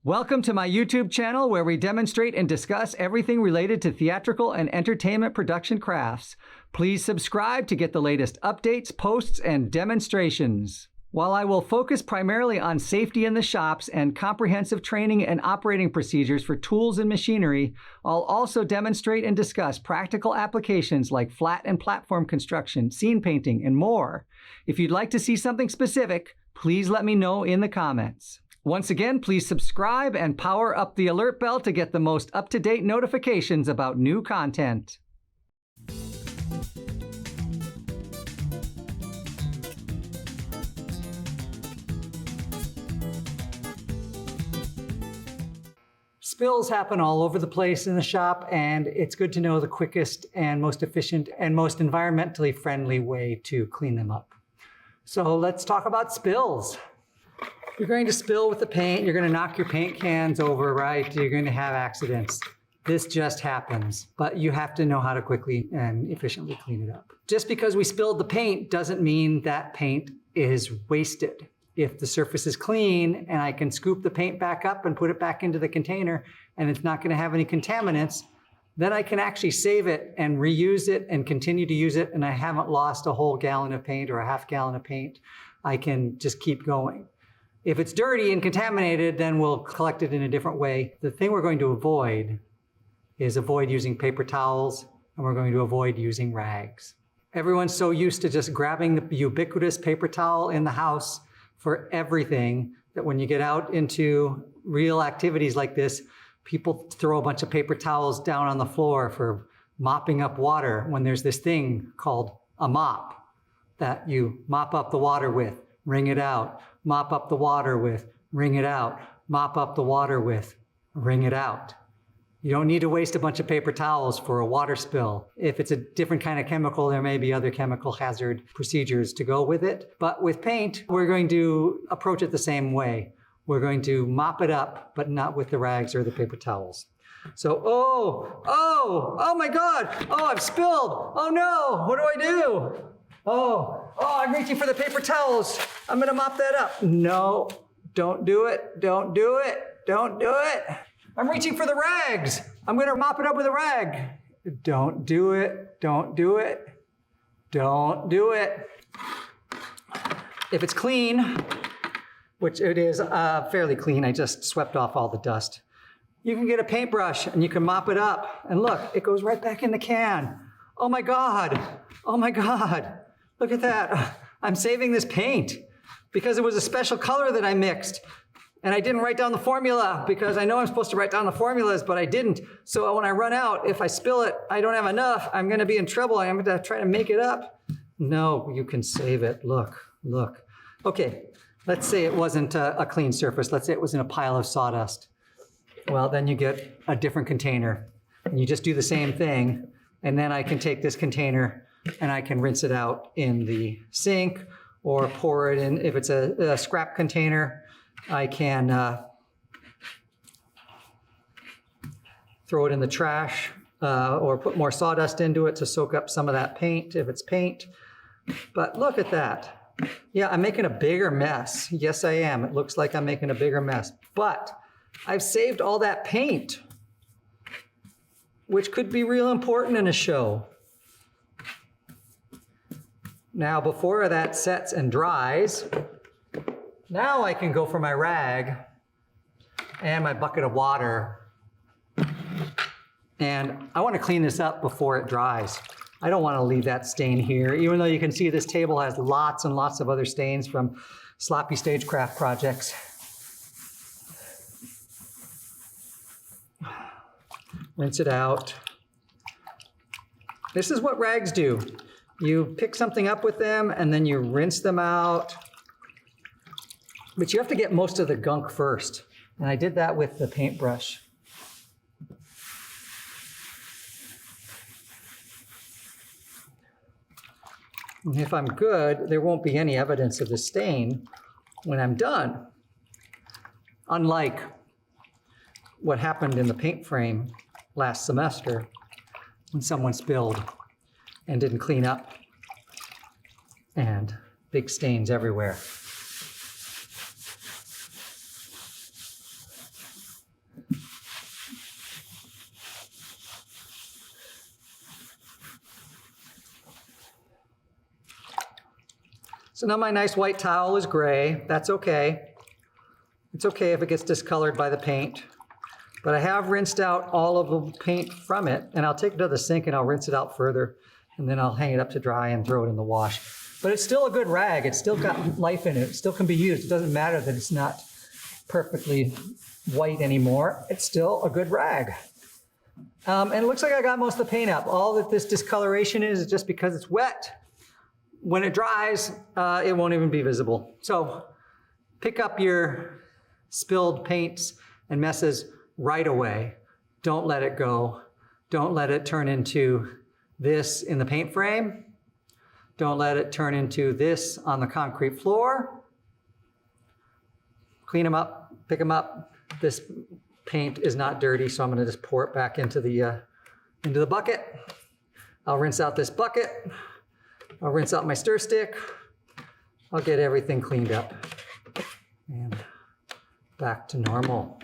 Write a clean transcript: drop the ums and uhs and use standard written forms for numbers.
Welcome to my YouTube channel where we demonstrate and discuss everything related to theatrical and entertainment production crafts. Please subscribe to get the latest updates, posts, and demonstrations. While I will focus primarily on safety in the shops and comprehensive training and operating procedures for tools and machinery, I'll also demonstrate and discuss practical applications like flat and platform construction, scene painting, and more. If you'd like to see something specific, please let me know in the comments. Once again, please subscribe and power up the alert bell to get the most up-to-date notifications about new content. Spills happen all over the place in the shop, and it's good to know the quickest and most efficient and most environmentally friendly way to clean them up. So let's talk about spills. You're going to spill with the paint, you're going to knock your paint cans over, right? You're going to have accidents. This just happens, but you have to know how to quickly and efficiently clean it up. Just because we spilled the paint doesn't mean that paint is wasted. If the surface is clean and I can scoop the paint back up and put it back into the container and it's not going to have any contaminants, then I can actually save it and reuse it and continue to use it, and I haven't lost a whole gallon of paint or a half gallon of paint. I can just keep going. If it's dirty and contaminated, then we'll collect it in a different way. The thing we're going to avoid is using paper towels, and we're going to avoid using rags. Everyone's so used to just grabbing the ubiquitous paper towel in the house for everything that when you get out into real activities like this, people throw a bunch of paper towels down on the floor for mopping up water when there's this thing called a mop that you mop up the water with, wring it out, mop up the water with, wring it out, mop up the water with, wring it out. You don't need to waste a bunch of paper towels for a water spill. If it's a different kind of chemical, there may be other chemical hazard procedures to go with it. But with paint, we're going to approach it the same way. We're going to mop it up, but not with the rags or the paper towels. So, oh my God. Oh, I've spilled. Oh no, what do I do? Oh, I'm reaching for the paper towels. I'm gonna mop that up. No, don't do it, don't do it, don't do it. I'm reaching for the rags. I'm gonna mop it up with a rag. Don't do it, don't do it, don't do it. If it's clean, which it is fairly clean, I just swept off all the dust. You can get a paintbrush and you can mop it up. And look, it goes right back in the can. Oh my God, oh my God. Look at that. I'm saving this paint because it was a special color that I mixed. And I didn't write down the formula because I know I'm supposed to write down the formulas, but I didn't. So when I run out, if I spill it, I don't have enough. I'm gonna be in trouble. I'm gonna try to make it up. No, you can save it. Look, look. Okay, let's say it wasn't a clean surface. Let's say it was in a pile of sawdust. Well, then you get a different container and you just do the same thing. And then I can take this container and I can rinse it out in the sink or pour it in. If it's a scrap container, I can throw it in the trash or put more sawdust into it to soak up some of that paint if it's paint. But look at that. Yeah, I'm making a bigger mess. Yes, I am. It looks like I'm making a bigger mess. But I've saved all that paint, which could be real important in a show. Now, before that sets and dries, now I can go for my rag and my bucket of water. And I want to clean this up before it dries. I don't want to leave that stain here, even though you can see this table has lots and lots of other stains from sloppy stagecraft projects. Rinse it out. This is what rags do. You pick something up with them and then you rinse them out. But you have to get most of the gunk first. And I did that with the paintbrush. And if I'm good, there won't be any evidence of the stain when I'm done. Unlike what happened in the paint frame last semester when someone spilled and didn't clean up and big stains everywhere. So now my nice white towel is gray. That's okay. It's okay if it gets discolored by the paint. But I have rinsed out all of the paint from it, and I'll take it to the sink and I'll rinse it out further, and then I'll hang it up to dry and throw it in the wash. But it's still a good rag. It's still got life in it. It still can be used. It doesn't matter that it's not perfectly white anymore. It's still a good rag. And it looks like I got most of the paint up. All that this discoloration is just because it's wet. When it dries, it won't even be visible. So pick up your spilled paints and messes right away. Don't let it go. Don't let it turn into this in the paint frame. Don't let it turn into this on the concrete floor. Clean them up, pick them up. This paint is not dirty, so I'm gonna just pour it back into the bucket. I'll rinse out this bucket. I'll rinse out my stir stick. I'll get everything cleaned up and back to normal.